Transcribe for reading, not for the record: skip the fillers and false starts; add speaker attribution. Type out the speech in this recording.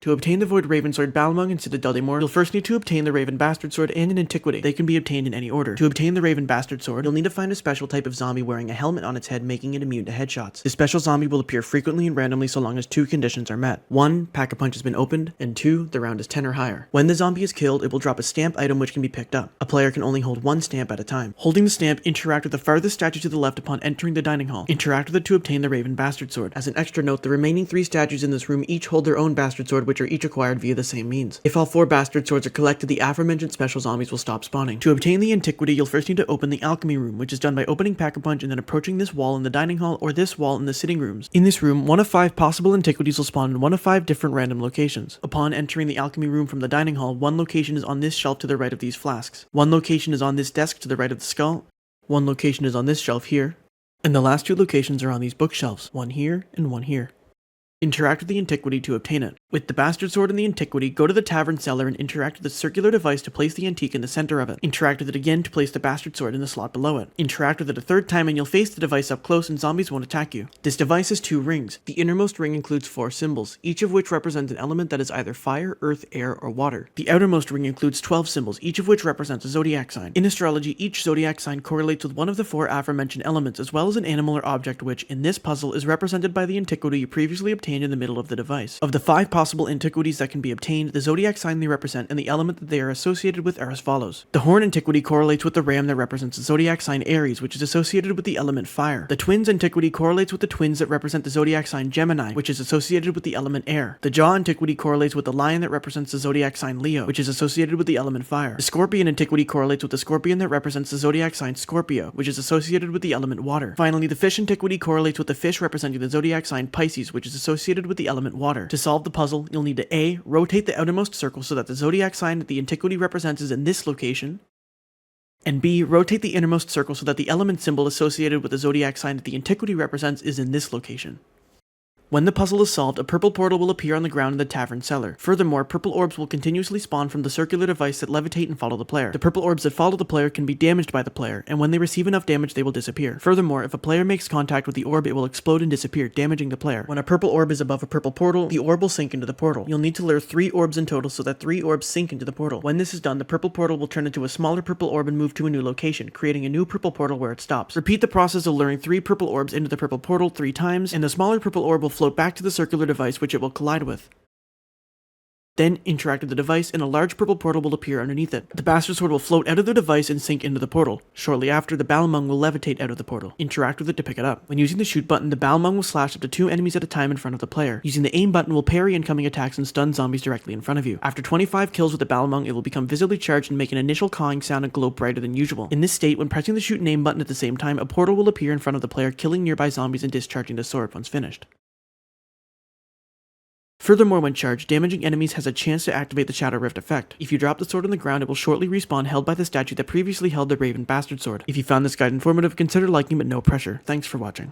Speaker 1: To obtain the Void Raven Sword, Balmung, and Citadelle Morts, you'll first need to obtain the Raven Bastard Sword and an Antiquity. They can be obtained in any order. To obtain the Raven Bastard Sword, you'll need to find a special type of zombie wearing a helmet on its head, making it immune to headshots. This special zombie will appear frequently and randomly so long as two conditions are met. 1. Pack-a-punch has been opened, and 2. The round is 10 or higher. When the zombie is killed, it will drop a stamp item which can be picked up. A player can only hold one stamp at a time. Holding the stamp, interact with the farthest statue to the left upon entering the dining hall. Interact with it to obtain the Raven Bastard Sword. As an extra note, the remaining 3 statues in this room each hold their own Bastard Sword, which are each acquired via the same means. If all 4 Bastard Swords are collected, the aforementioned special zombies will stop spawning. To obtain the Antiquity, you'll first need to open the Alchemy Room, which is done by opening Pack-a-Punch and then approaching this wall in the dining hall or this wall in the sitting rooms. In this room, 1 of 5 possible Antiquities will spawn in 1 of 5 different random locations. Upon entering the Alchemy Room from the dining hall, 1 location is on this shelf to the right of these flasks. 1 location is on this desk to the right of the skull. 1 location is on this shelf here. And the last 2 locations are on these bookshelves, 1 here and 1 here. Interact with the Antiquity to obtain it. With the Bastard Sword and the Antiquity, go to the tavern cellar and interact with the circular device to place the antique in the center of it. Interact with it again to place the Bastard Sword in the slot below it. Interact with it a 3rd time and you'll face the device up close and zombies won't attack you. This device has 2 rings. The innermost ring includes 4 symbols, each of which represents an element that is either fire, earth, air, or water. The outermost ring includes 12 symbols, each of which represents a zodiac sign. In astrology, each zodiac sign correlates with one of the 4 aforementioned elements, as well as an animal or object which, in this puzzle, is represented by the Antiquity you previously obtained in the middle of the device. Of the 5 possible Antiquities that can be obtained, the zodiac sign they represent and the element that they are associated with are as follows. The Horn Antiquity correlates with the ram that represents the zodiac sign Aries, which is associated with the element fire. The Twins Antiquity correlates with the twins that represent the zodiac sign Gemini, which is associated with the element air. The Jaw Antiquity correlates with the lion that represents the zodiac sign Leo, which is associated with the element fire. The Scorpion Antiquity correlates with the scorpion that represents the zodiac sign Scorpio, which is associated with the element water. Finally, the Fish Antiquity correlates with the fish representing the zodiac sign Pisces, which is associated with the element water. To solve the puzzle, you'll need to A. Rotate the outermost circle so that the zodiac sign that the Antiquity represents is in this location, and B. Rotate the innermost circle so that the element symbol associated with the zodiac sign that the Antiquity represents is in this location. When the puzzle is solved, a purple portal will appear on the ground in the tavern cellar. Furthermore, purple orbs will continuously spawn from the circular device that levitate and follow the player. The purple orbs that follow the player can be damaged by the player, and when they receive enough damage, they will disappear. Furthermore, if a player makes contact with the orb, it will explode and disappear, damaging the player. When a purple orb is above a purple portal, the orb will sink into the portal. You'll need to lure 3 orbs in total so that 3 orbs sink into the portal. When this is done, the purple portal will turn into a smaller purple orb and move to a new location, creating a new purple portal where it stops. Repeat the process of luring 3 purple orbs into the purple portal 3 times, and the smaller purple orb will float back to the circular device which it will collide with. Then interact with the device and a large purple portal will appear underneath it. The Bastard Sword will float out of the device and sink into the portal. Shortly after, the Balmung will levitate out of the portal. Interact with it to pick it up. When using the shoot button, the Balmung will slash up to 2 enemies at a time in front of the player. Using the aim button will parry incoming attacks and stun zombies directly in front of you. After 25 kills with the Balmung, it will become visibly charged and make an initial cawing sound and glow brighter than usual. In this state, when pressing the shoot and aim button at the same time, a portal will appear in front of the player, killing nearby zombies and discharging the sword once finished. Furthermore, when charged, damaging enemies has a chance to activate the Shadow Rift effect. If you drop the sword on the ground, it will shortly respawn held by the statue that previously held the Raven Bastard Sword. If you found this guide informative, consider liking but no pressure. Thanks for watching.